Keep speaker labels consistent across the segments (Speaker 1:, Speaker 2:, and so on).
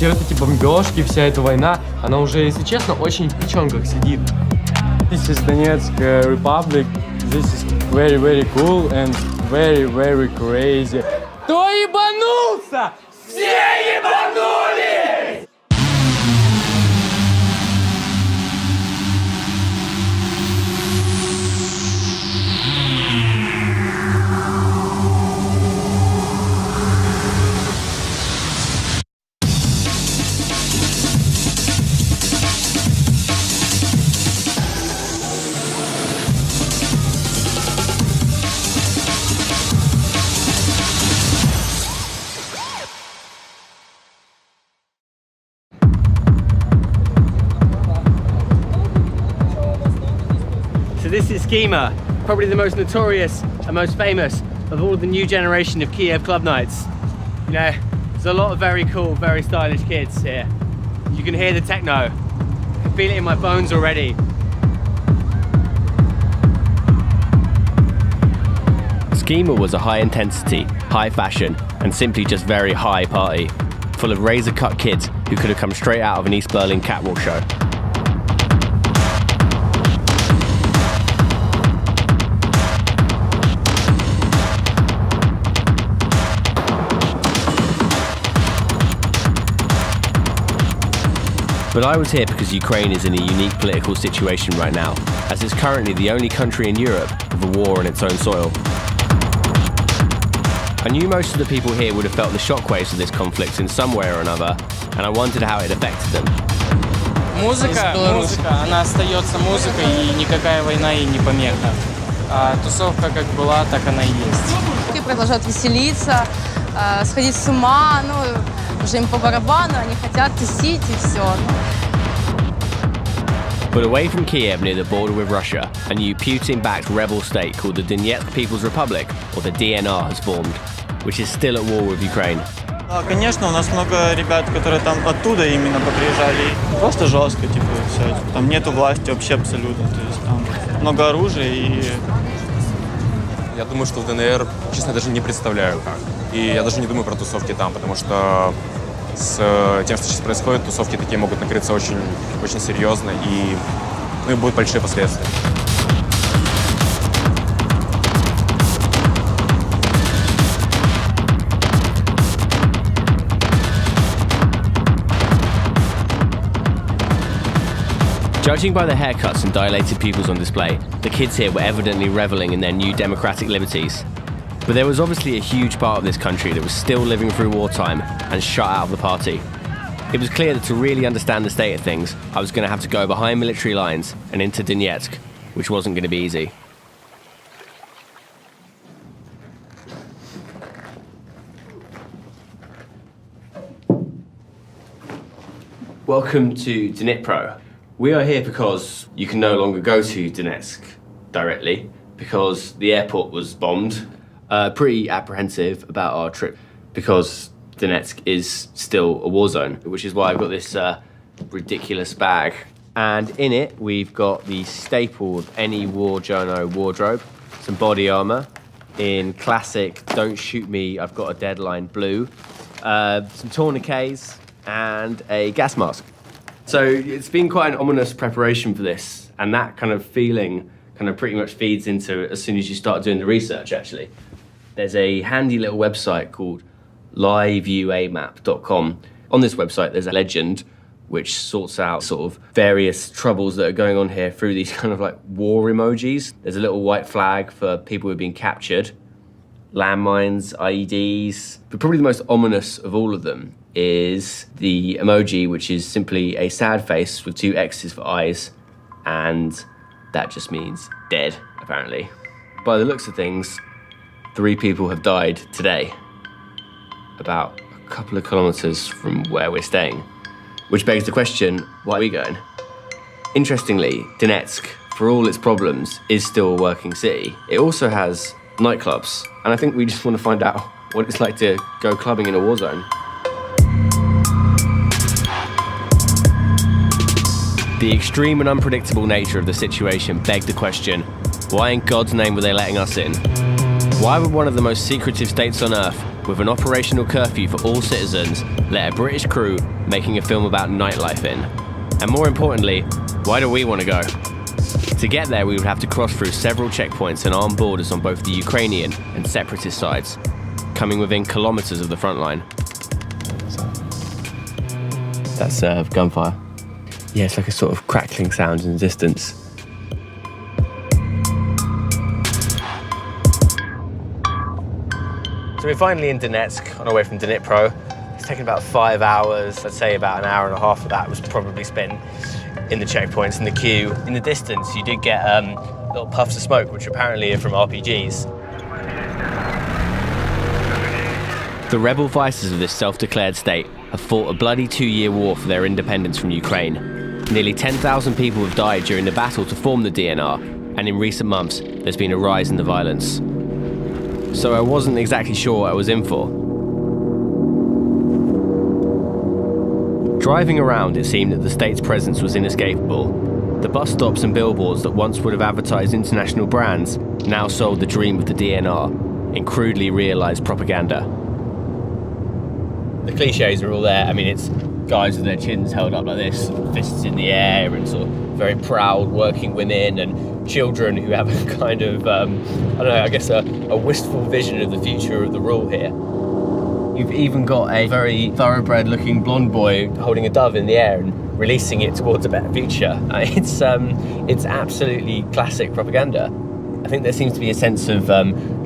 Speaker 1: все вот эти бомбежки, вся эта война, она уже, если честно, очень в печенках сидит.
Speaker 2: This is Donetsk Republic. This is very, very cool and very, very crazy.
Speaker 1: Кто ебанулся? Все ебанулись!
Speaker 3: So this is Schema, probably the most notorious and most famous of all the new generation of Kiev club nights. You know, there's a lot of very cool, very stylish kids here. You can hear the techno. I can feel it in my bones already. Schema was a high intensity, high fashion, and simply just very high party, full of razor-cut kids who could have come straight out of an East Berlin catwalk show. But I was here because Ukraine is in a unique political situation right now, as it's currently the only country in Europe with a war on its own soil. I knew most of the people here would have felt the shockwaves of this conflict in some way or another, and I wondered how it affected them.
Speaker 4: Музыка, она остается музыкой, и никакая война ей не помеха. А тусовка как была, так она и есть.
Speaker 5: И продолжают веселиться, сходить с ума, ну, уже им по барабану, они хотят тусить и все.
Speaker 3: But away from Kiev near the border with Russia, a new Putin-backed rebel state called the Donetsk People's Republic, or the DNR, has formed, which is still at war with Ukraine.
Speaker 6: Конечно, у нас много ребят, которые там оттуда именно поприезжали. Просто жестко, типа, все. Там нету власти вообще абсолютно. То есть там много оружия и...
Speaker 7: Я думаю, что в ДНР, честно, даже не представляю как. И я даже не думаю про тусовки там, потому что с тем, что сейчас происходит, тусовки такие могут накрыться очень, очень серьезно, и будут большие последствия. Judging by the haircuts and dilated pupils on display, the kids here were evidently reveling in their new democratic liberties. But there was obviously a huge part of this country that was still living through wartime and shut out of the party. It was clear that to really understand the state of things, I was going to have to go behind military lines and into Donetsk, which wasn't going to be easy. Welcome to Dnipro. We are here because you can no longer go to Donetsk directly because the airport was bombed. Pretty apprehensive about our trip because Donetsk is still a war zone, which is why I've got this ridiculous bag. And in it, we've got the staple of any war journo wardrobe, some body armor in classic Don't Shoot Me, I've Got a Deadline blue, some tourniquets, and a gas mask. So it's been quite an ominous preparation for this, and that kind of feeling kind of pretty much feeds into as soon as you start doing the research, actually. There's a handy little website called liveuamap.com. On this website, there's a legend which sorts out sort of various troubles that are going on here through these kind of like war emojis. There's a little white flag for people who've been captured, landmines, IEDs, but probably the most ominous of all of them is the emoji, which is simply a sad face with two X's for eyes, and that just means dead, apparently. By the looks of things, 3 people have died today, about a couple of kilometers from where we're staying, which begs the question, why are we going? Interestingly, Donetsk, for all its problems, is still a working city. It also has nightclubs, and I think we just want to find out what it's like to go clubbing in a war zone. The extreme and unpredictable nature of the situation begged the question, why in God's name were they letting us in? Why would one of the most secretive states on earth with an operational curfew for all citizens, let a British crew making a film about nightlife in? And more importantly, why do we want to go? To get there, we would have to cross through several checkpoints and armed borders on both the Ukrainian and separatist sides, coming within kilometers of the front line. That's gunfire. Yeah, it's like a sort of crackling sound in the distance. So we're finally in Donetsk, on our way from Dnipro. It's taken about 5 hours. I'd say about an hour and a half of that was probably spent in the checkpoints, in the queue. In the distance, you did get little puffs of smoke, which apparently are from RPGs. The rebel fighters of this self-declared state have fought a bloody 2-year war for their independence from Ukraine. Nearly 10,000 people have died during the battle to form the DNR, and in recent months, there's been a rise in the violence. So I wasn't exactly sure what I was in for. Driving around, it seemed that the state's presence was inescapable. The bus stops and billboards that once would have advertised international brands now sold the dream of the DNR in crudely realised propaganda. The cliches are all there. I mean, it's guys with their chins held up like this, fists in the air, and sort of very proud working women and children who have a kind of, I don't know, I guess a wistful vision of the future of the rule here. You've even got a very thoroughbred looking blonde boy holding a dove in the air and releasing it towards a better future. It's absolutely classic propaganda. I think there seems to be a sense of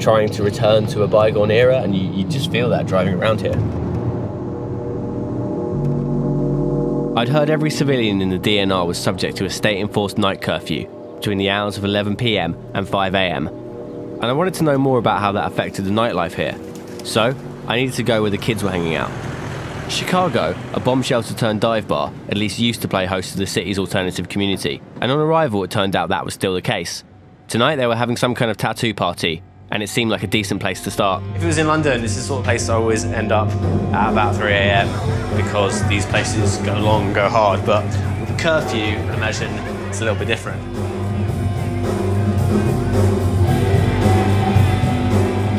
Speaker 7: trying to return to a bygone era, and you just feel that driving around here. I'd heard every civilian in the DNR was subject to a state-enforced night curfew between the hours of 11 p.m. and 5 a.m. And I wanted to know more about how that affected the nightlife here. So, I needed to go where the kids were hanging out. Chicago, a bomb shelter turned dive bar, at least used to play host to the city's alternative community, and on arrival it turned out that was still the case. Tonight they were having some kind of tattoo party, and it seemed like a decent place to start.
Speaker 3: If it was in London, this is the sort of place I always end up at about 3 a.m. because these places go long and go hard, but with the curfew, I imagine it's a little bit different.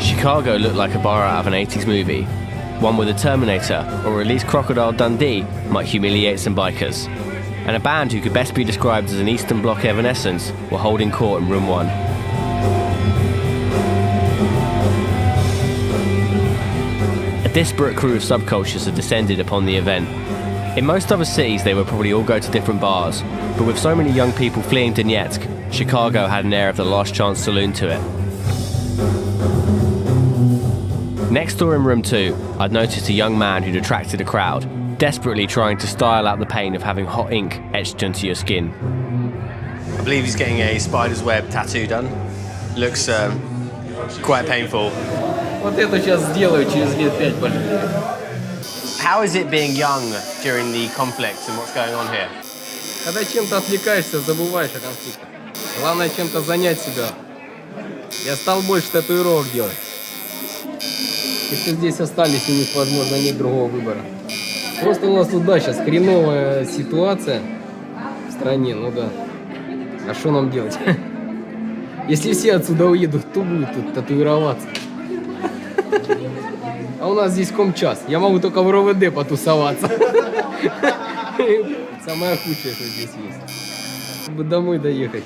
Speaker 7: Chicago looked like a bar out of an 80s movie, one where the Terminator, or at least Crocodile Dundee, might humiliate some bikers. And a band who could best be described as an Eastern Bloc Evanescence were holding court in room 1. A disparate crew of subcultures had descended upon the event. In most other cities, they would probably all go to different bars, but with so many young people fleeing Donetsk, Chicago had an air of the Last Chance Saloon to it. Next door in room 2, I'd noticed a young man who'd attracted a crowd, desperately trying to style out the pain of having hot ink etched into your skin.
Speaker 3: I believe he's getting a spider's web tattoo done. Looks quite painful.
Speaker 1: Вот это сейчас сделаю, через лет 5 пожалею.
Speaker 3: How is it being young during the conflict and what's going on here?
Speaker 1: Когда чем-то отвлекаешься, забываешь о конфликте. Главное чем-то занять себя. Я стал больше татуировок делать. Если здесь остались, у них, возможно, нет другого выбора. Просто у нас тут, да, сейчас хреновая ситуация в стране, ну да. А что нам делать? Если все отсюда уедут, кто будет тут татуироваться? А у нас здесь комчас. Я могу только в РОВД потусоваться. Самое худшее, что здесь есть. Чтобы домой доехать.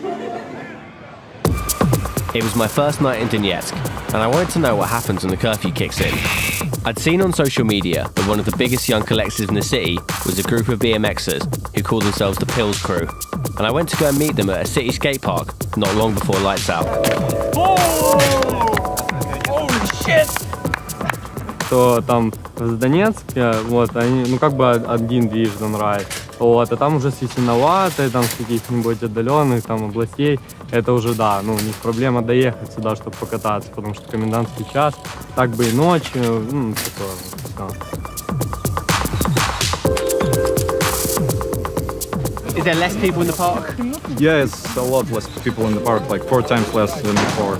Speaker 7: It was my first night in Donetsk, and I wanted to know what happens when the curfew kicks in. I'd seen on social media that one of the biggest young collectives in the city was a group of BMXers who called themselves the Pills Crew, and I went to go and meet them at a city skate park not long before lights out.
Speaker 2: То там в Донецке, вот, они, ну, как бы один движется рай. Вот, а там уже с Ясиноватой, там с каких-нибудь отдаленных там областей, это уже, да, ну, у них проблема доехать сюда, чтобы покататься, потому что комендантский час, так бы и ночью, ну, такое,
Speaker 3: Is there less people in the park?
Speaker 8: Yeah, it's a lot less people in the park, like 4 times less than before.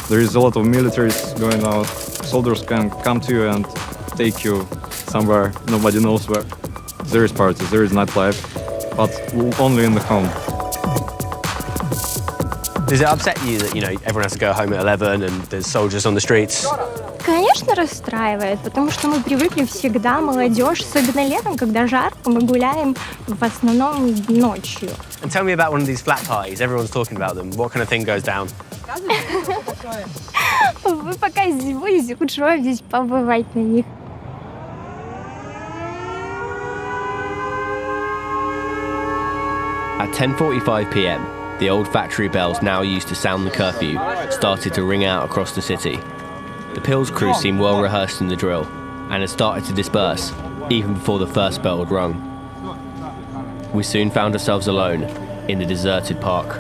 Speaker 8: There is a lot of militaries going out. Soldiers can come to you and take you somewhere, nobody knows where. There is parties, there is nightlife, but only in the home.
Speaker 3: Does it upset you that, you know, everyone has to go home at 11 and there's soldiers on the streets?
Speaker 9: Конечно, расстраивает, потому что мы привыкли всегда, молодежь, особенно летом, когда жарко, мы гуляем в основном ночью.
Speaker 3: And tell me about one of these flat parties. Everyone's talking about them. What kind of thing goes down?
Speaker 9: Вы пока здесь будете, лучше вам здесь побывать на них.
Speaker 7: At 10:45 p.m, the old factory bells now used to sound the curfew started to ring out across the city. The Pills crew seemed well rehearsed in the drill and had started to disperse even before the first bell had rung. We soon found ourselves alone in the deserted park.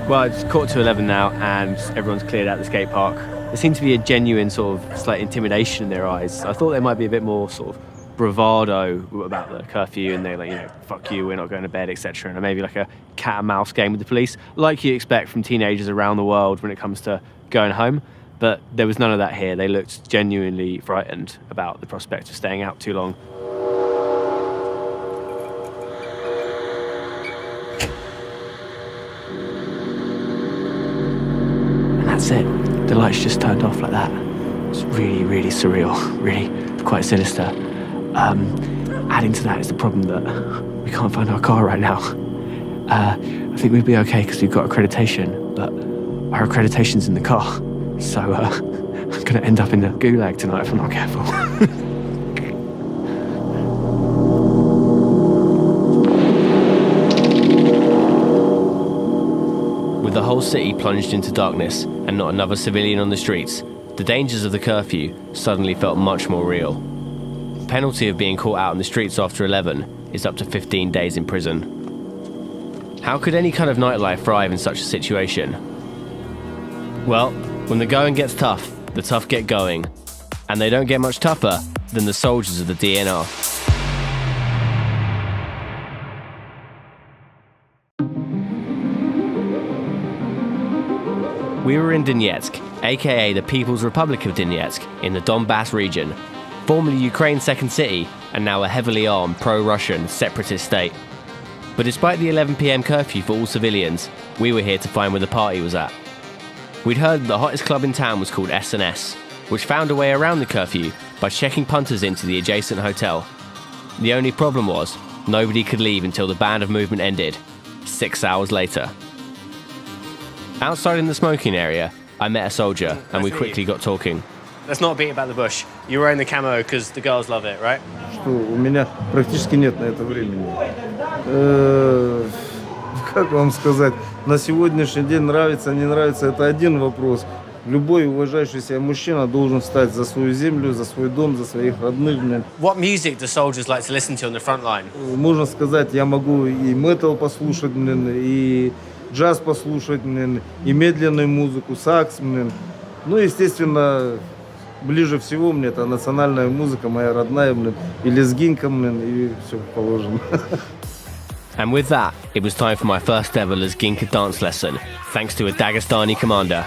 Speaker 3: Well, it's 11:15 now and everyone's cleared out the skate park. There seemed to be a genuine sort of slight intimidation in their eyes. I thought there might be a bit more sort of bravado about the curfew and they're like, you know, fuck you, we're not going to bed, etc. And maybe like a cat and mouse game with the police, like you expect from teenagers around the world when it comes to going home. But there was none of that here. They looked genuinely frightened about the prospect of staying out too long. And that's it. The lights just turned off like that. It's really, really surreal, really quite sinister. Adding to that is the problem that we can't find our car right now. I think we'd be okay because we've got accreditation, but our accreditation's in the car. So I'm gonna end up in the gulag tonight if I'm not careful.
Speaker 7: With the whole city plunged into darkness and not another civilian on the streets, the dangers of the curfew suddenly felt much more real. The penalty of being caught out in the streets after 11 is up to 15 days in prison. How could any kind of nightlife thrive in such a situation? Well, when the going gets tough, the tough get going. And they don't get much tougher than the soldiers of the DNR. We were in Donetsk, aka the People's Republic of Donetsk, in the Donbass region, formerly Ukraine's second city, and now a heavily armed pro-Russian separatist state. But despite the 11 p.m. curfew for all civilians, we were here to find where the party was at. We'd heard that the hottest club in town was called S&S, which found a way around the curfew by checking punters into the adjacent hotel. The only problem was, nobody could leave until the band of movement ended, 6 hours later. Outside in the smoking area, I met a soldier and we quickly got talking.
Speaker 3: Let's not beat about the bush. You're wearing the camo because the girls love it, right?
Speaker 10: Что у меня практически нет на это времени. Как вам сказать, на сегодняшний день нравится, не нравится, это один вопрос. Любой уважающий себя мужчина должен встать за свою землю, за свой дом, за своих родных.
Speaker 3: What music do soldiers like to listen to on the front line?
Speaker 10: Можно сказать, я могу и метал послушать, и джаз послушать, и медленную музыку, сакс. Ну, естественно, ближе всего мне это национальная музыка, моя родная, и лезгинка, и все положено.
Speaker 7: And with that, it was time for my first ever Lezginka dance lesson, thanks to a Dagestani commander.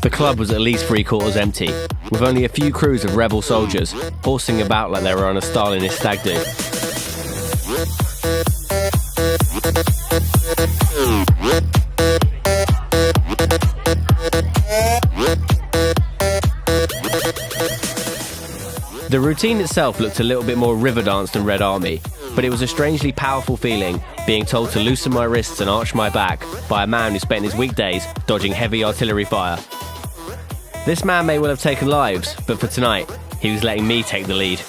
Speaker 7: The club was at least 3/4 empty, with only a few crews of rebel soldiers horsing about like they were on a Stalinist stag do. The routine itself looked a little bit more river dance than Red Army, but it was a strangely powerful feeling being told to loosen my wrists and arch my back by a man who spent his weekdays dodging heavy artillery fire. This man may well have taken lives, but for tonight, he was letting me take the lead.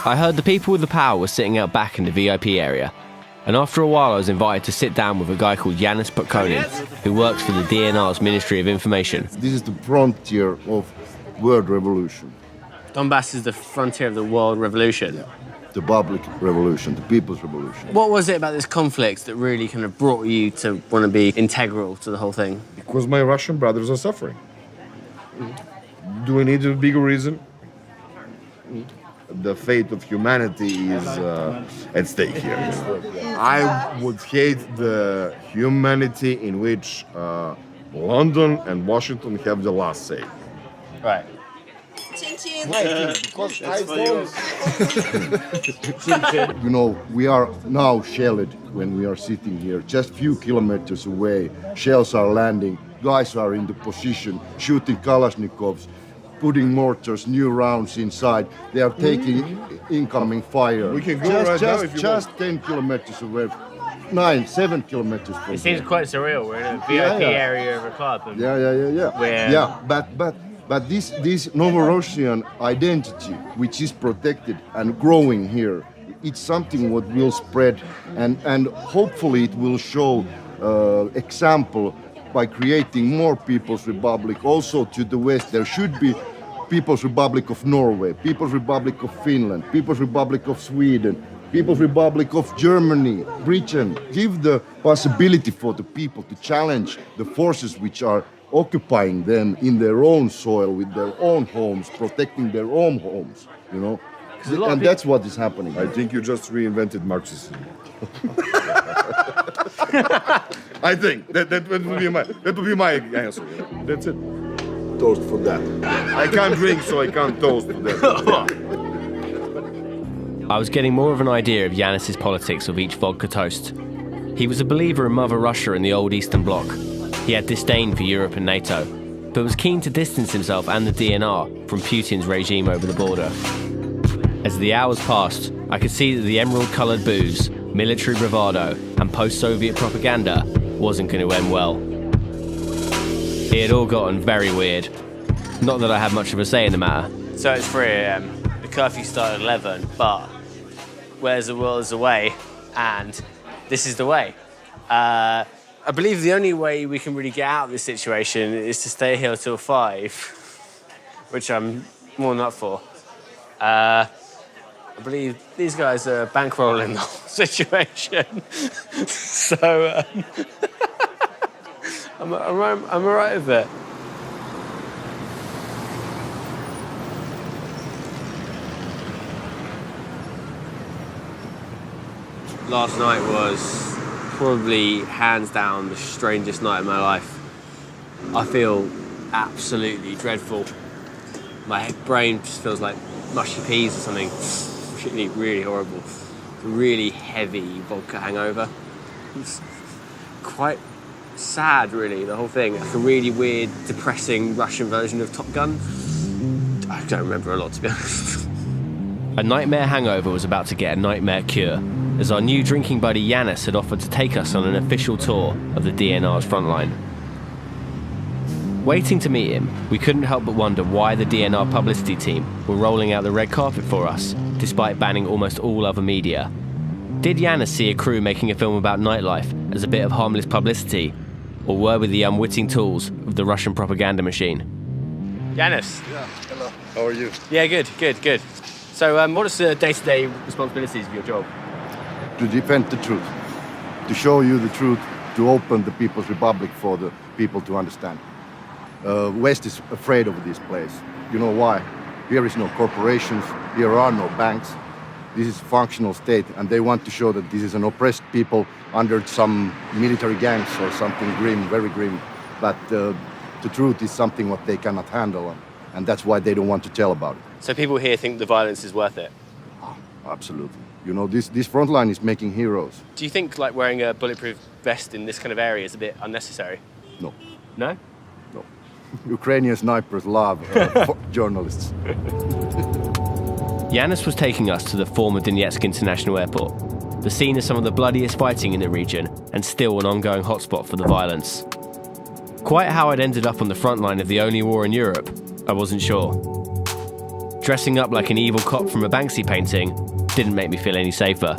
Speaker 7: I heard the people with the power were sitting out back in the VIP area, and after a while I was invited to sit down with a guy called Yanis Potkonin, who works for the DNR's Ministry of Information.
Speaker 11: This is the frontier of world revolution.
Speaker 3: Donbass is the frontier of the world revolution.
Speaker 11: Yeah. The public revolution, the people's revolution.
Speaker 3: What was it about this conflict that really kind of brought you to want to be integral to the whole thing?
Speaker 11: Because my Russian brothers are suffering. Do we need a bigger reason? the fate of humanity is at stake here. I would hate the humanity in which London and Washington have the last say.
Speaker 3: Right.
Speaker 11: You know, we are now shelled when we are sitting here, just few kilometers away. Shells are landing, guys are in the position, shooting Kalashnikovs, putting mortars, new rounds inside. They are taking incoming fire.
Speaker 12: We can go right now if you
Speaker 11: just 10 kilometers away. 7 kilometers from
Speaker 3: It seems
Speaker 11: here.
Speaker 3: quite surreal. We're in a VIP
Speaker 11: Yeah.
Speaker 3: area of a club. And
Speaker 11: Yeah. Yeah, but this Novorossian identity, which is protected and growing here, it's something what will spread, and hopefully it will show example by creating more People's Republic. Also to the west, there should be People's Republic of Norway, People's Republic of Finland, People's Republic of Sweden, People's Republic of Germany, Britain. Give the possibility for the people to challenge the forces which are occupying them in their own soil, with their own homes, protecting their own homes, you know. And that's what is happening.
Speaker 12: I think you just reinvented Marxism. I think that would be my answer. That's it.
Speaker 11: Toast for that.
Speaker 12: I can't drink, so I can't toast for that.
Speaker 7: I was getting more of an idea of Yanis's politics of each vodka toast. He was a believer in Mother Russia and the old Eastern Bloc. He had disdain for Europe and NATO, but was keen to distance himself and the DNR from Putin's regime over the border. As the hours passed, I could see that the emerald-coloured booze, military bravado, and post-Soviet propaganda wasn't going to end well. It had all gotten very weird. Not that I had much of a say in the matter.
Speaker 3: So it's 3 a.m. The curfew started at 11, but where's the will is the way, and this is the way. I believe the only way we can really get out of this situation is to stay here till 5, which I'm more than up for. I believe these guys are bankrolling the whole situation. So I'm all right with it.
Speaker 7: Last night was probably hands down the strangest night of my life. I feel absolutely dreadful. My brain just feels like mushy peas or something. Really, really horrible. It's a really heavy vodka hangover. It's quite sad, really, the whole thing. Like a really weird, depressing Russian version of Top Gun. I don't remember a lot, to be honest. A nightmare hangover was about to get a nightmare cure, as our new drinking buddy Yanis had offered to take us on an official tour of the DNR's frontline. Waiting to meet him, we couldn't help but wonder why the DNR publicity team were rolling out the red carpet for us, despite banning almost all other media. Did Yanis see a crew making a film about nightlife as a bit of harmless publicity, or were we the unwitting tools of the Russian propaganda machine?
Speaker 3: Yanis.
Speaker 12: Yeah, hello. How are you?
Speaker 3: Yeah, good. So what is the day-to-day responsibilities of your job?
Speaker 11: To defend the truth, to show you the truth, to open the People's Republic for the people to understand. West is afraid of this place. You know why? Here is no corporations, here are no banks. This is a functional state, and they want to show that this is an oppressed people under some military gangs or something grim, very grim. But the truth is something what they cannot handle, and that's why they don't want to tell about it.
Speaker 3: So people here think the violence is worth it?
Speaker 11: Oh, absolutely. You know, this front line is making heroes.
Speaker 3: Do you think like wearing a bulletproof vest in this kind of area is a bit unnecessary?
Speaker 11: No.
Speaker 3: No?
Speaker 11: No. Ukrainian snipers love journalists.
Speaker 7: Yanis was taking us to the former Donetsk International Airport, the scene of some of the bloodiest fighting in the region and still an ongoing hotspot for the violence. Quite how I'd ended up on the front line of the only war in Europe, I wasn't sure. Dressing up like an evil cop from a Banksy painting didn't make me feel any safer.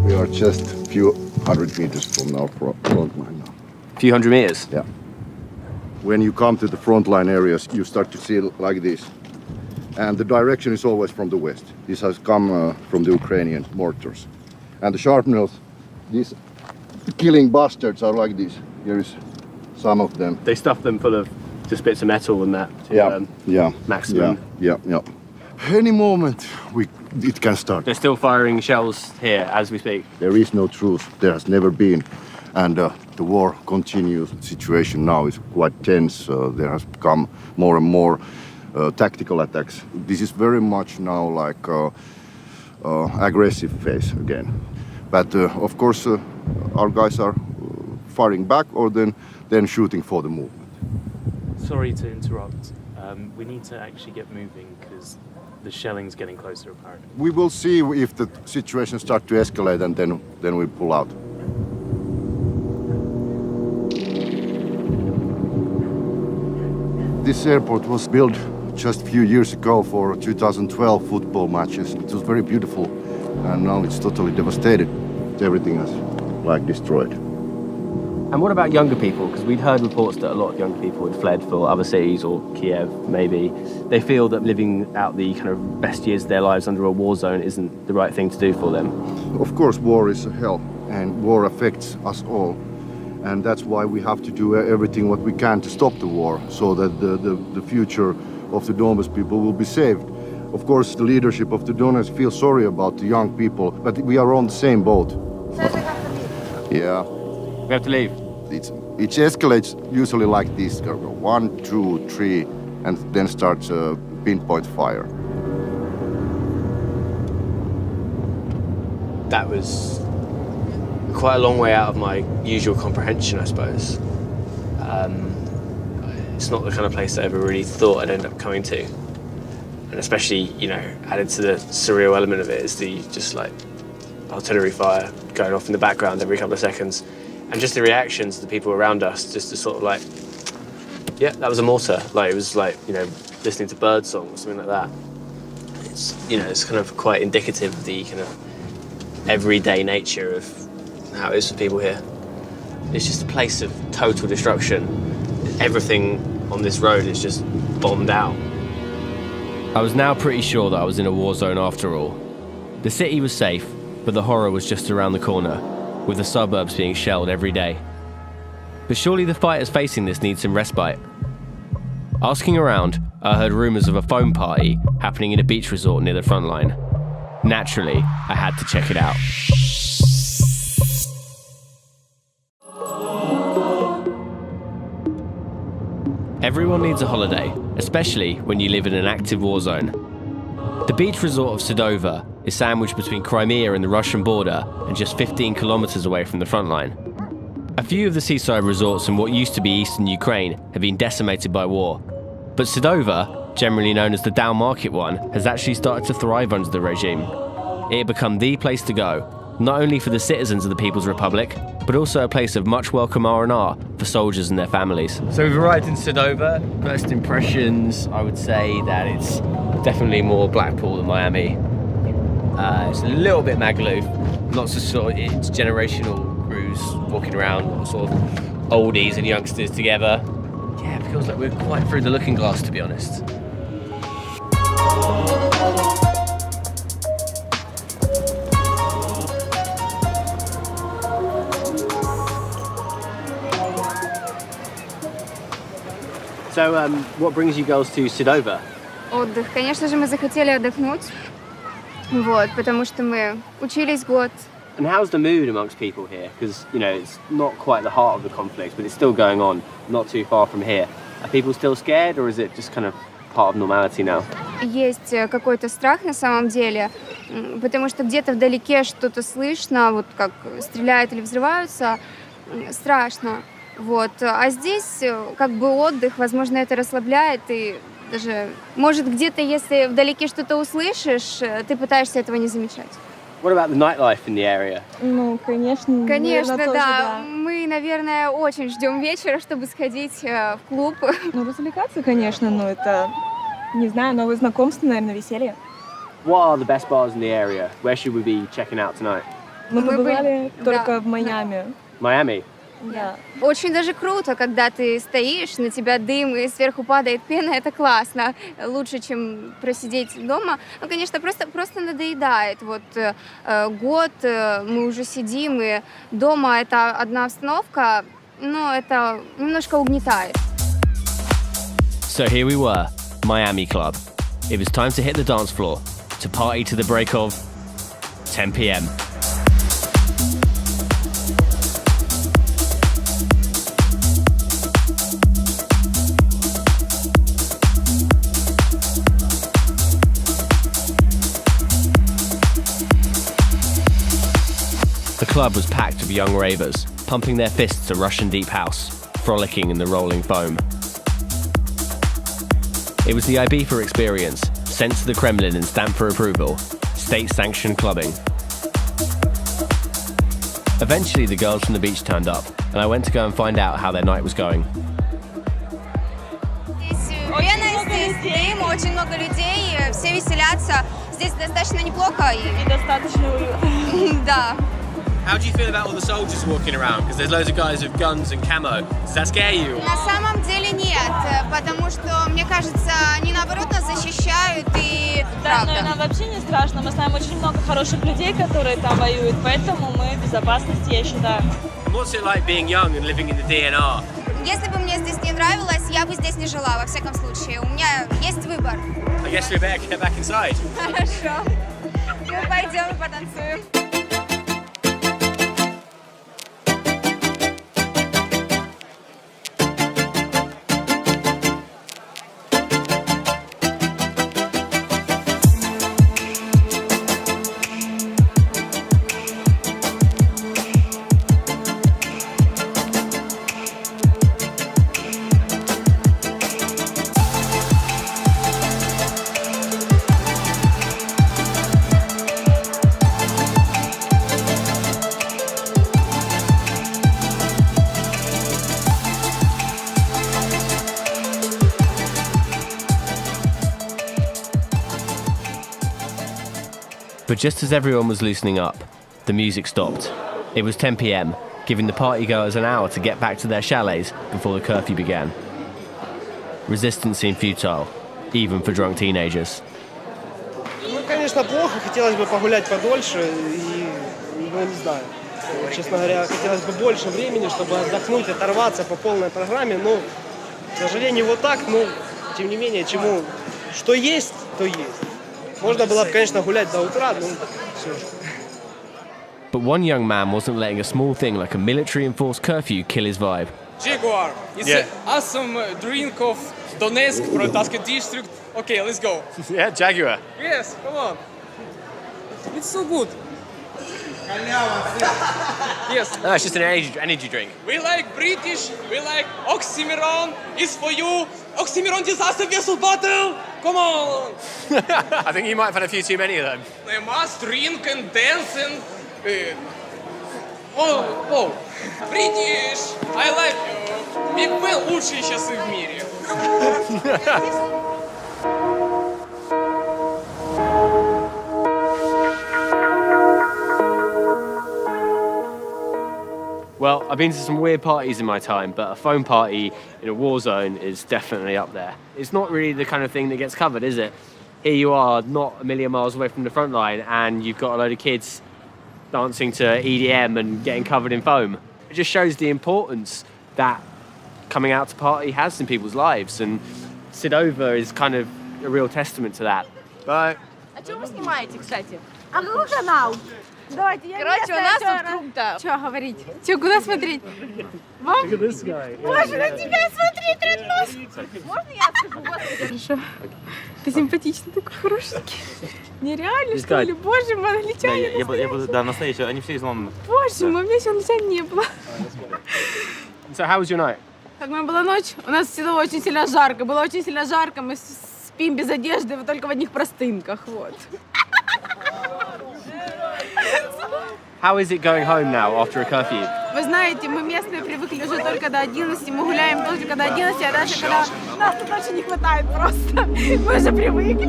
Speaker 11: We are just a few hundred meters from our front line now.
Speaker 3: A few hundred meters?
Speaker 11: Yeah. When you come to the front line areas, you start to see it like this. And the direction is always from the west. This has come from the Ukrainian mortars. And the sharpnels, these killing bastards are like this. Here is some of them.
Speaker 3: They stuff them full of just bits of metal and that to maximum.
Speaker 11: Yeah. Any moment it can start.
Speaker 3: They're still firing shells here as we speak.
Speaker 11: There is no truce. There has never been. And the war continues. The situation now is quite tense. There has become more and more tactical attacks. This is very much now like aggressive phase again. But of course, our guys are firing back or then shooting for the movement.
Speaker 13: Sorry to interrupt. We need to actually get moving because the shelling's getting closer apparently.
Speaker 11: We will see if the situation starts to escalate and then we pull out. This airport was built just a few years ago for 2012 football matches. It was very beautiful, and now it's totally devastated. Everything is like destroyed.
Speaker 3: And what about younger people? Because we'd heard reports that a lot of younger people had fled for other cities or Kiev, maybe. They feel that living out the kind of best years of their lives under a war zone isn't the right thing to do for them.
Speaker 11: Of course, war is a hell, and war affects us all. And that's why we have to do everything what we can to stop the war, so that the future of the Donbas people will be saved. Of course, the leadership of the Donbas feels sorry about the young people, but we are on the same boat. Yeah.
Speaker 3: We have to leave.
Speaker 11: It escalates usually like this: 1, 2, 3, and then starts a pinpoint fire.
Speaker 3: That was quite a long way out of my usual comprehension, I suppose. It's not the kind of place I ever really thought I'd end up coming to. And especially, added to the surreal element of it is the just like artillery fire going off in the background every couple of seconds. And just the reactions of the people around us, just to sort of like, yeah, that was a mortar. Like, it was like, listening to bird song or something like that. It's, it's kind of quite indicative of the kind of everyday nature of how it is for people here. It's just a place of total destruction. Everything on this road is just bombed out. I was now pretty sure that I was in a war zone after all. The city was safe, but the horror was just around the corner, with the suburbs being shelled every day. But surely the fighters facing this need some respite. Asking around, I heard rumours of a foam party happening in a beach resort near the front line. Naturally, I had to check it out. Everyone needs a holiday, especially when you live in an active war zone. The beach resort of Sedova is sandwiched between Crimea and the Russian border and just 15 kilometers away from the front line. A few of the seaside resorts in what used to be eastern Ukraine have been decimated by war. But Sedova, generally known as the down market one, has actually started to thrive under the regime. It had become the place to go, not only for the citizens of the People's Republic, but also a place of much welcome R&R for soldiers and their families. So we've arrived in Sedova. First impressions, I would say that it's definitely more Blackpool than Miami. It's a little bit Magaluf, lots of sort of it's generational crews walking around, sort of oldies and youngsters together. Yeah, it feels like we're quite through the looking glass, to be honest. So, what brings you girls to Sedova?
Speaker 14: Отдых. Конечно же, мы захотели отдохнуть, потому что мы учились год.
Speaker 3: And how's the mood amongst people here? Because, it's not quite the heart of the conflict, but it's still going on, not too far from here. Are people still scared, or is it just kind of part of normality now?
Speaker 14: Есть какой-то страх на самом деле, потому что где-то вдалеке что-то слышно, вот как стреляют или взрываются, страшно. А здесь как бы отдых, возможно, это расслабляет, и даже, может, где-то, если вдалеке что-то услышишь, ты пытаешься этого не замечать.
Speaker 3: What about the nightlife in the area?
Speaker 9: Ну, конечно.
Speaker 14: Конечно,
Speaker 9: наверное,
Speaker 14: да.
Speaker 9: тоже,
Speaker 14: Мы, наверное, очень ждем вечера, чтобы сходить в клуб.
Speaker 9: Ну, развлекаться, конечно, но это, не знаю, новые знакомства, наверное, веселье.
Speaker 3: What are the best bars in the area? Where should we be checking out tonight?
Speaker 9: Мы побывали
Speaker 14: были,
Speaker 9: только
Speaker 14: да.
Speaker 9: в Майами.
Speaker 3: Miami?
Speaker 9: Да.
Speaker 14: Очень даже круто, когда ты стоишь, на тебя дым и сверху падает пена, это классно. Лучше, чем просидеть дома. Ну, конечно, просто надоедает. Год мы уже сидим, и дома это одна обстановка, но это немножко угнетает.
Speaker 7: So here we were, Miami Club. It was time to hit the dance floor, to party to the break of 10 p.m. The club was packed with young ravers, pumping their fists to Russian deep house, frolicking in the rolling foam. It was the Ibiza experience, sent to the Kremlin and stamped for approval, state-sanctioned clubbing. Eventually the girls from the beach turned up, and I went to go and find out how their night was going.
Speaker 14: Здесь дым, очень много людей, все веселятся. Здесь достаточно неплохо. И достаточно уютно. Да.
Speaker 3: How do you feel about all the soldiers walking around? Because there's loads of guys with guns and camo. Does that scare you?
Speaker 14: На самом деле нет, потому что, мне кажется, они наоборот нас защищают и правда.
Speaker 15: Да, но нам вообще не страшно. Мы знаем очень много хороших людей, которые там воюют, поэтому мы в безопасности, я считаю.
Speaker 3: And what's it like being young and living in the DNR?
Speaker 14: Если бы мне здесь не нравилось, я бы здесь не жила, во всяком случае. У меня есть выбор.
Speaker 3: I guess we better get back inside.
Speaker 14: Хорошо. Мы пойдем и потанцуем.
Speaker 7: But just as everyone was loosening up, the music stopped. It was 10 p.m, giving the partygoers an hour to get back to their chalets before the curfew began. Resistance seemed futile, even for drunk teenagers.
Speaker 16: Ну, конечно, плохо. Хотелось бы погулять подольше и, ну, не знаю. Честно говоря, хотелось бы больше времени, чтобы отдохнуть, оторваться по полной программе. Но, к сожалению, вот так, ну, тем не менее, что есть, то есть. Можно было бы, конечно, гулять до утра, но все.
Speaker 7: But one young man wasn't letting a small thing like a military-enforced curfew kill his vibe.
Speaker 17: Jaguar. It's an awesome drink of Donetsk, Protasket district. Okay, let's go.
Speaker 3: Yeah, Jaguar.
Speaker 17: Yes, come on. It's so good. Yes.
Speaker 3: No, it's just an energy drink.
Speaker 17: We like British, we like oxymoron. It's for you. Oxymoron disaster vessel battle. Come on.
Speaker 3: I think you might have had a few too many of them.
Speaker 17: They must drink and dance and... Oh, British, I like you. Big Ben лучшие часы в мире.
Speaker 7: Well, I've been to some weird parties in my time, but a foam party in a war zone is definitely up there. It's not really the kind of thing that gets covered, is it? Here you are, not a million miles away from the front line, and you've got a load of kids dancing to EDM and getting covered in foam. It just shows the importance that coming out to party has in people's lives, and Sidova is kind of a real testament to that. Bye.
Speaker 5: А что вы снимаете, кстати? А какой канал? Давайте, я короче, у нас тут круто. Что говорить? Что, куда смотреть? Вам? Боже, на тебя смотреть, родной! Можно я скажу? Господи, хорошо. Ты симпатичный, такой хорошенький. Нереально, что ли? Боже мой, англичане.
Speaker 18: Я буду, да, настоящий, они все изломаны.
Speaker 5: Боже мой, у меня еще англичан не было.
Speaker 7: So how was your night?
Speaker 5: Как у меня была ночь? У нас всегда очень сильно жарко. Было очень сильно жарко, мы спим без одежды, вот только в одних простынках, вот.
Speaker 7: How is it going home now after a curfew?
Speaker 5: Вы знаете, мы местные привыкли уже только до 11, мы гуляем только до 11, а дальше, когда нас тут очень не хватает просто. Мы уже привыкли.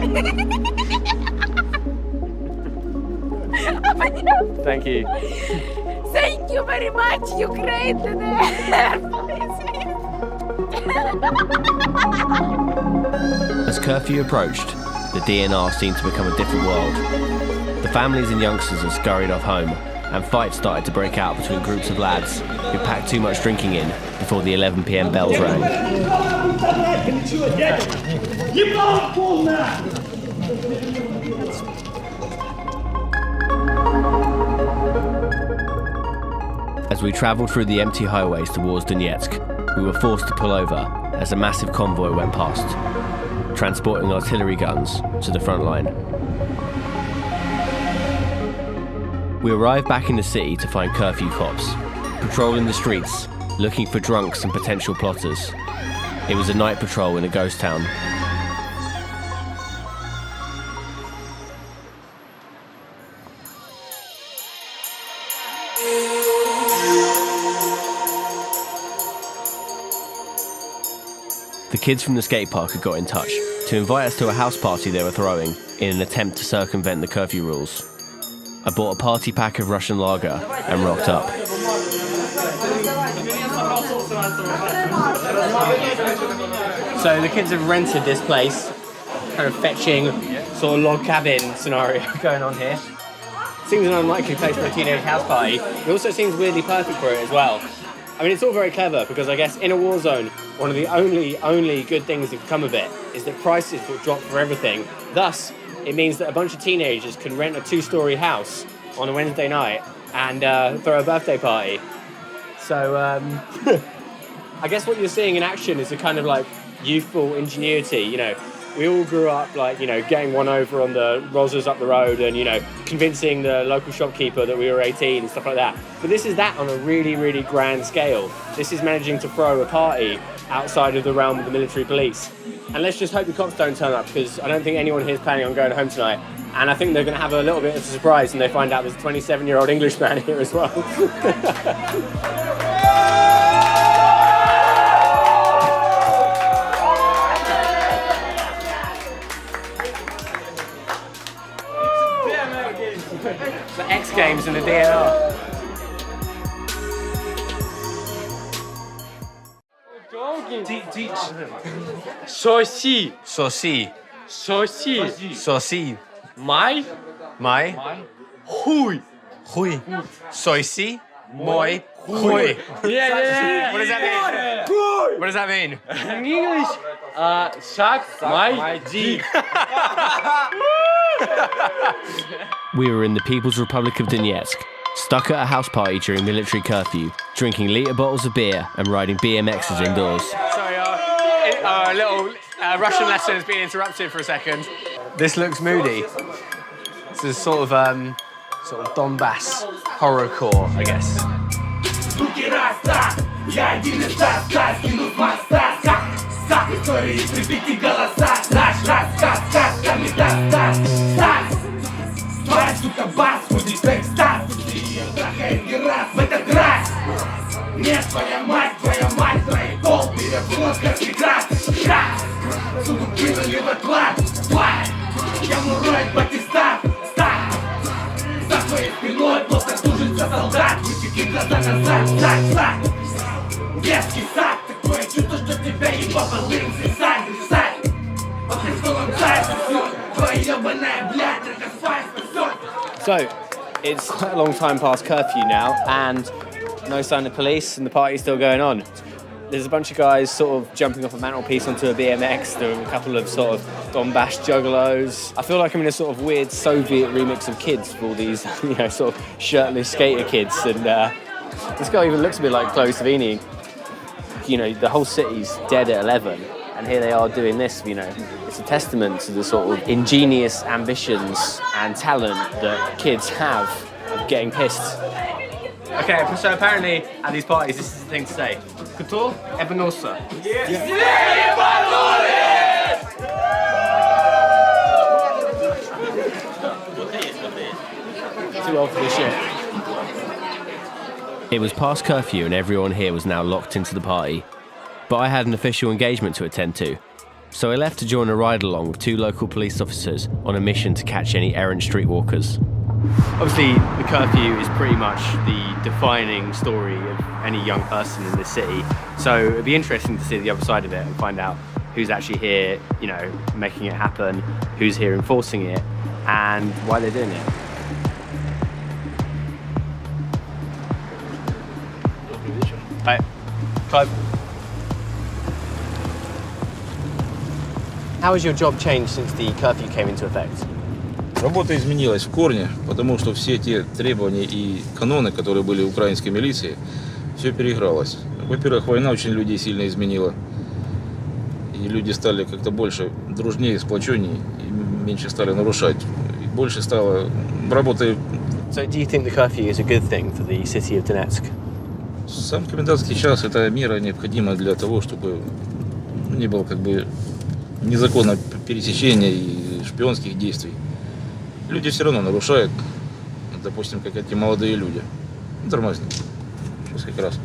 Speaker 7: Thank you.
Speaker 5: Thank you very much, Ukraine.
Speaker 7: As curfew approached, the DNR seemed to become a different world. The families and youngsters had scurried off home, and fights started to break out between groups of lads who packed too much drinking in before the 11 p.m. bells rang. As we travelled through the empty highways towards Donetsk, we were forced to pull over as a massive convoy went past, transporting artillery guns to the front line. We arrived back in the city to find curfew cops, patrolling the streets, looking for drunks and potential plotters. It was a night patrol in a ghost town. The kids from the skate park had got in touch to invite us to a house party they were throwing in an attempt to circumvent the curfew rules. I bought a party pack of Russian lager and rocked up.
Speaker 3: So the kids have rented this place, kind of fetching sort of log cabin scenario going on here. Seems an unlikely place for a teenage house party. It also seems weirdly perfect for it as well. I mean, it's all very clever because I guess in a war zone, one of the only good things that can come of it is that prices will drop for everything. Thus, it means that a bunch of teenagers can rent a 2-story house on a Wednesday night and throw a birthday party. So I guess what you're seeing in action is a kind of like youthful ingenuity. You know, we all grew up like, you know, getting one over on the Rosas up the road and, you know, convincing the local shopkeeper that we were 18 and stuff like that. But this is that on a really, really grand scale. This is managing to throw a party outside of the realm of the military police. And let's just hope the cops don't turn up, because I don't think anyone here is planning on going home tonight. And I think they're going to have a little bit of a surprise when they find out there's a 27-year-old Englishman here as well. The X Games and the DNR.
Speaker 4: Teach. Соси.
Speaker 7: Соси.
Speaker 4: Соси.
Speaker 7: Соси.
Speaker 4: Май. Хуй.
Speaker 7: Хуй. Soisi. Moi. Hui.
Speaker 4: Yeah.
Speaker 7: What does that mean? What does that mean?
Speaker 4: In English, suck my dick.
Speaker 7: We were in the People's Republic of Donetsk, stuck at a house party during military curfew, drinking litre bottles of beer and riding BMXs indoors.
Speaker 3: Sorry, our little Russian lesson has been interrupted for a second. This looks moody. This is sort of Donbass horrorcore, I guess. So, it's quite a long time past curfew now, and no sign of police, and the party's still going on. There's a bunch of guys sort of jumping off a mantelpiece onto a BMX. There are a couple of sort of Donbass juggalos. I feel like I'm in a sort of weird Soviet remix of Kids with all these, you know, sort of shirtless skater kids. And this guy even looks a bit like Chloe Savini. You know, the whole city's dead at 11, and here they are doing this. You know, it's a testament to the sort of ingenious ambitions and talent that kids have of getting pissed. Okay, so apparently at these parties, this is the thing to say. Кто ебанулся? Too old for this shit.
Speaker 7: It was past curfew and everyone here was now locked into the party. But I had an official engagement to attend to. So I left to join a ride-along with 2 local police officers on a mission to catch any errant streetwalkers.
Speaker 3: Obviously, the curfew is pretty much the defining story of any young person in this city. So it'd be interesting to see the other side of it and find out who's actually here, you know, making it happen, who's here enforcing it, and why they're doing it. Bye. Clive. How has your job changed since the curfew came into effect?
Speaker 19: Работа изменилась в корне, потому что все те требования и каноны, которые были в украинской милиции, все переигралось. Во-первых, война очень людей сильно изменила. И люди стали как-то больше дружнее, сплоченнее, и меньше стали нарушать. И больше стало работы.
Speaker 3: So do you think the curfew is a good thing for the city of Donetsk?
Speaker 19: Сам комендантский час – это мера необходимая для того, чтобы не было как бы незаконного пересечения и шпионских действий. Люди все равно нарушают, допустим, как эти молодые люди. Тормозни. Сейчас как раз.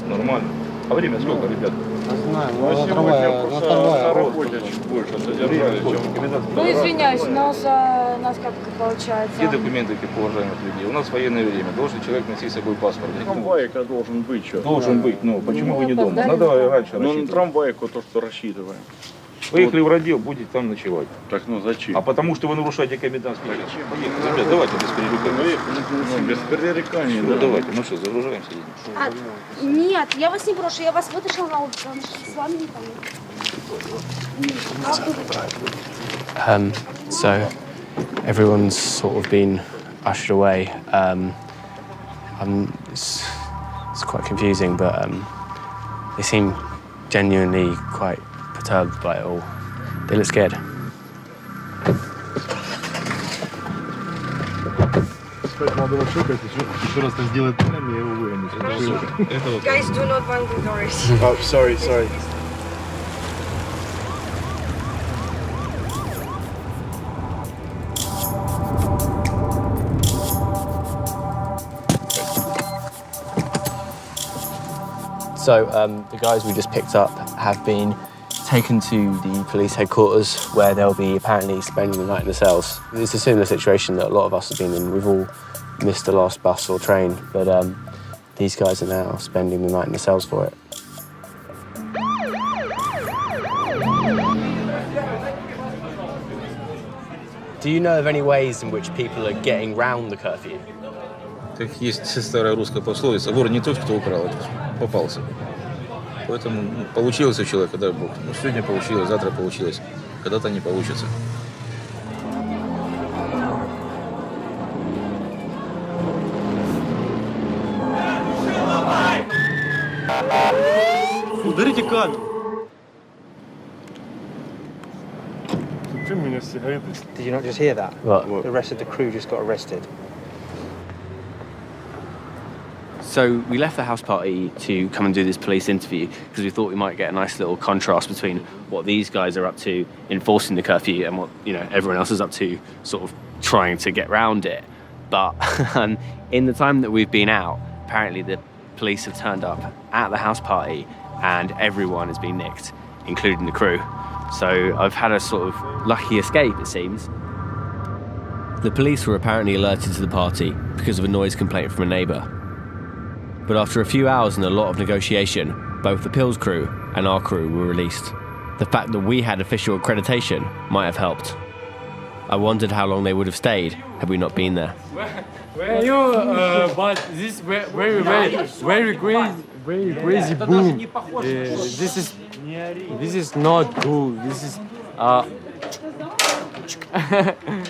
Speaker 19: Нормально. А время сколько, ребят?
Speaker 16: Не знаю, на работе
Speaker 19: чуть больше задержали, чем комендантский.
Speaker 15: Ну, извиняюсь, но за нас как получается?
Speaker 19: Где документы этих уважаемых людей? У нас военное время. Должен человек носить с собой паспорт.
Speaker 12: Трамвайка должен быть. Что?
Speaker 19: Должен быть. Ну, почему вы не дома? Ну, давай раньше рассчитывать.
Speaker 12: Ну, на трамвайку то, что рассчитываем.
Speaker 19: Поехали в роддел, будете там ночевать.
Speaker 12: Так, ну зачем?
Speaker 19: А потому что вы нарушаете комендантский час. Поехали, ребят, давайте без перереканий.
Speaker 12: Ну, без перереканий.
Speaker 19: Ну, давайте, ну что, загружаемся.
Speaker 5: Нет, я вас не брошу, я вас вытащила на улицу, с вами не поеду.
Speaker 3: So everyone's sort of been ushered away. It's quite confusing, but they seem genuinely quite perturbed by it all. They look scared.
Speaker 12: Молодого человека, еще раз так сделает нами, я его выгоню.
Speaker 5: Guys, do not want the doors.
Speaker 12: Oh, sorry.
Speaker 3: So the guys we just picked up have been taken to the police headquarters where they'll be apparently spending the night in the cells. It's a similar situation that a lot of us have been in. We've all missed the last bus or train, but these guys are now spending the night in the cells for it. Do you know of any ways in which people are getting round the curfew?
Speaker 19: Как есть старая русская пословица, вор не тот, кто украл, а попался. Поэтому получилось у человека, дай Бог. Ну, сегодня получилось, завтра получилось, когда-то не получится.
Speaker 16: Ударите камеру. Did you not just hear that?
Speaker 3: What?
Speaker 16: The rest of the crew just got arrested.
Speaker 3: So we left the house party to come and do this police interview because we thought we might get a nice little contrast between what these guys are up to enforcing the curfew and what everyone else is up to sort of trying to get around it. But in the time that we've been out, apparently the police have turned up at the house party and everyone has been nicked, including the crew. So I've had a sort of lucky escape, it seems. The police were apparently alerted to the party because of a noise complaint from a neighbour. But after a few hours and a lot of negotiation, both the Pills crew and our crew were released. The fact that we had official accreditation might have helped. I wondered how long they would have stayed had we not been there.
Speaker 2: Where are you? But this very crazy boom. This is not cool. This is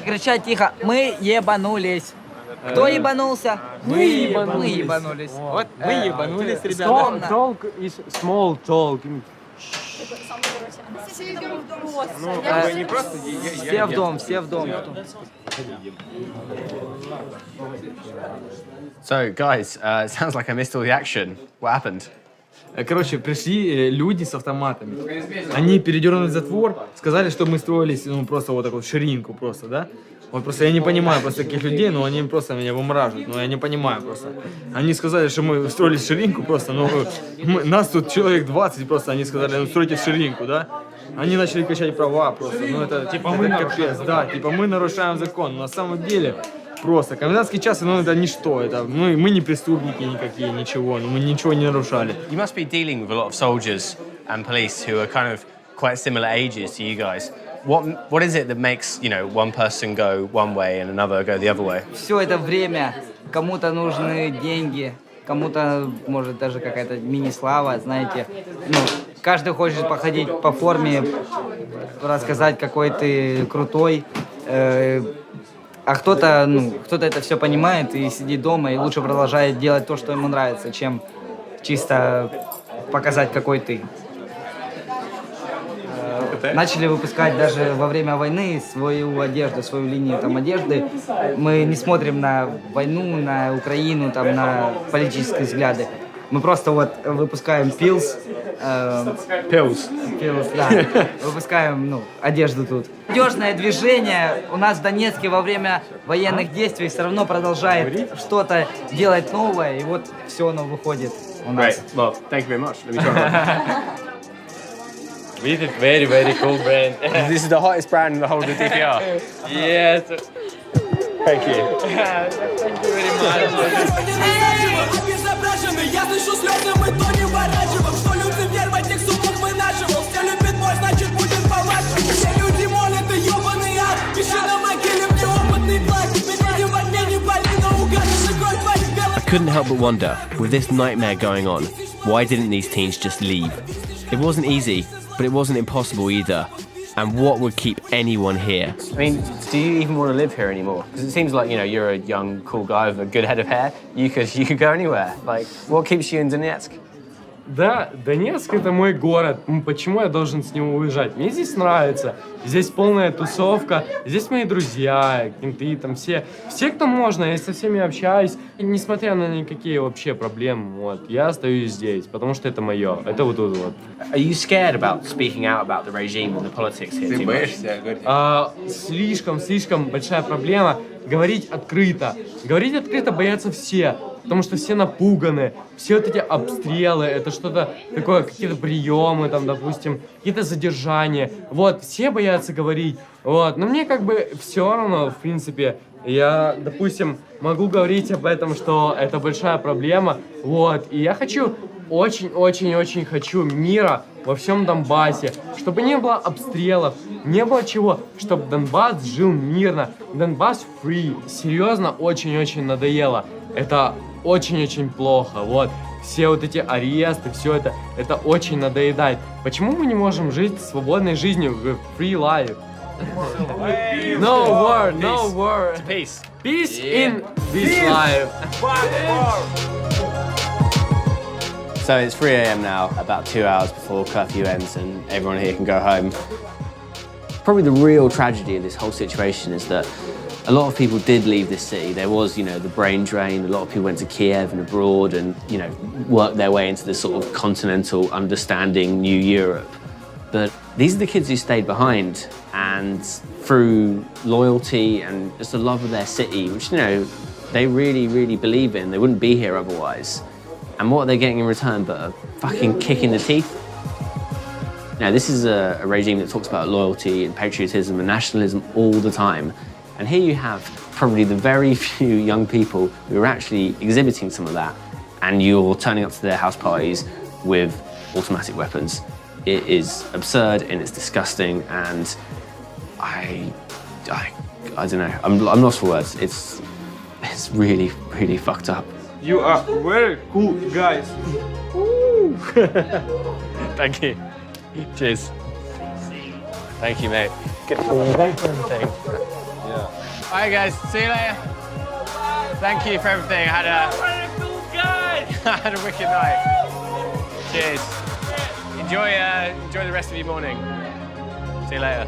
Speaker 20: Кричать тихо. Мы ебанулись. Кто ебанулся? Мы ебанулись. Вот мы ебанулись, ребята.
Speaker 2: Talk is small talk.
Speaker 20: Все в дом.
Speaker 3: So guys, it sounds like I missed all the action. What happened?
Speaker 1: Короче, пришли люди с автоматами. Они передернули затвор, сказали, что мы строились, просто вот так вот, ширинку просто, да? Вот просто я не понимаю просто таких людей, но они просто меня вымораживают, но я не понимаю просто. Они сказали, что мы строили ширинку просто, но нас тут человек 20 просто, они сказали, стройте ширинку, да? Они начали качать права просто, это типа мы капец, да, типа мы нарушаем закон, но на самом деле просто комендантский час, это ничто, мы не преступники никакие, ничего, мы ничего не нарушали.
Speaker 3: You must be dealing with a lot of soldiers and police who are kind of quite similar ages to you guys. What is it that makes, one person go one way and another go the other way?
Speaker 20: Все это время кому-то нужны деньги, кому-то, может, даже какая-то мини-слава, знаете. Ну, каждый хочет походить по форме, рассказать, какой ты крутой. А кто-то, кто-то это все понимает и сидит дома, и лучше продолжает делать то, что ему нравится, чем чисто показать, какой ты. Начали выпускать даже во время войны свою одежду, свою линию там одежды. Мы не смотрим на войну, на Украину, там, на политические взгляды. Мы просто вот выпускаем пилс. Пилс, да. Выпускаем, одежду тут. Молодежное движение у нас в Донецке во время военных действий все равно продолжает что-то делать новое, и вот все оно выходит у нас.
Speaker 3: Great. Well, thank you very much. Let me try one.
Speaker 2: We did very, very cool brand.
Speaker 3: This is the hottest brand in the whole of the DPR.
Speaker 2: Yes.
Speaker 3: Thank you.
Speaker 2: Thank you very much.
Speaker 7: I couldn't help but wonder, with this nightmare going on, why didn't these teens just leave? It wasn't easy, but it wasn't impossible either. And what would keep anyone here?
Speaker 3: I mean, do you even want to live here anymore? Because it seems like, you're a young, cool guy with a good head of hair. You could go anywhere. Like, what keeps you in Donetsk?
Speaker 2: Да, Донецк — это мой город. Почему я должен с него уезжать? Мне здесь нравится. Здесь полная тусовка. Здесь мои друзья, кенты, там все, кто можно. Я со всеми общаюсь. И несмотря на никакие вообще проблемы, вот, я остаюсь здесь, потому что это мое. Это вот тут вот.
Speaker 3: Are you scared about speaking out about the regime and the politics here?
Speaker 1: Ты боишься говорить?
Speaker 2: Слишком большая проблема говорить открыто. Говорить открыто боятся все. Потому что все напуганы, все вот эти обстрелы, это что-то такое, какие-то приемы, там, допустим, какие-то задержания. Вот, все боятся говорить. Вот, но мне как бы все равно, в принципе, я, допустим, могу говорить об этом, что это большая проблема. Вот, и я хочу, очень хочу мира во всем Донбассе, чтобы не было обстрелов, не было чего, чтобы Донбасс жил мирно. Донбасс free. Серьезно, очень надоело. Это очень плохо, вот. Все вот эти аресты, все это очень надоедает. Почему мы не можем жить свободной жизнью в free life? No war.
Speaker 3: Peace.
Speaker 2: Peace in this life.
Speaker 3: So it's 3 a.m. now, about 2 hours before curfew ends and everyone here can go home. Probably the real tragedy of this whole situation is that a lot of people did leave this city. There was, the brain drain. A lot of people went to Kiev and abroad and, worked their way into this sort of continental understanding new Europe. But these are the kids who stayed behind, and through loyalty and just a love of their city, which, they really believe in, they wouldn't be here otherwise. And what are they getting in return but a fucking kick in the teeth? Now, this is a regime that talks about loyalty and patriotism and nationalism all the time. And here you have probably the very few young people who are actually exhibiting some of that, and you're turning up to their house parties with automatic weapons. It is absurd and it's disgusting, and I don't know. I'm lost for words. It's really fucked up.
Speaker 2: You are very cool guys.
Speaker 3: Thank you. Cheers. Thank you, mate. Good. Thanks for everything. All right, guys. See you later. Thank you for everything. I had a wicked night. Cheers. Enjoy the rest of your morning. See you later.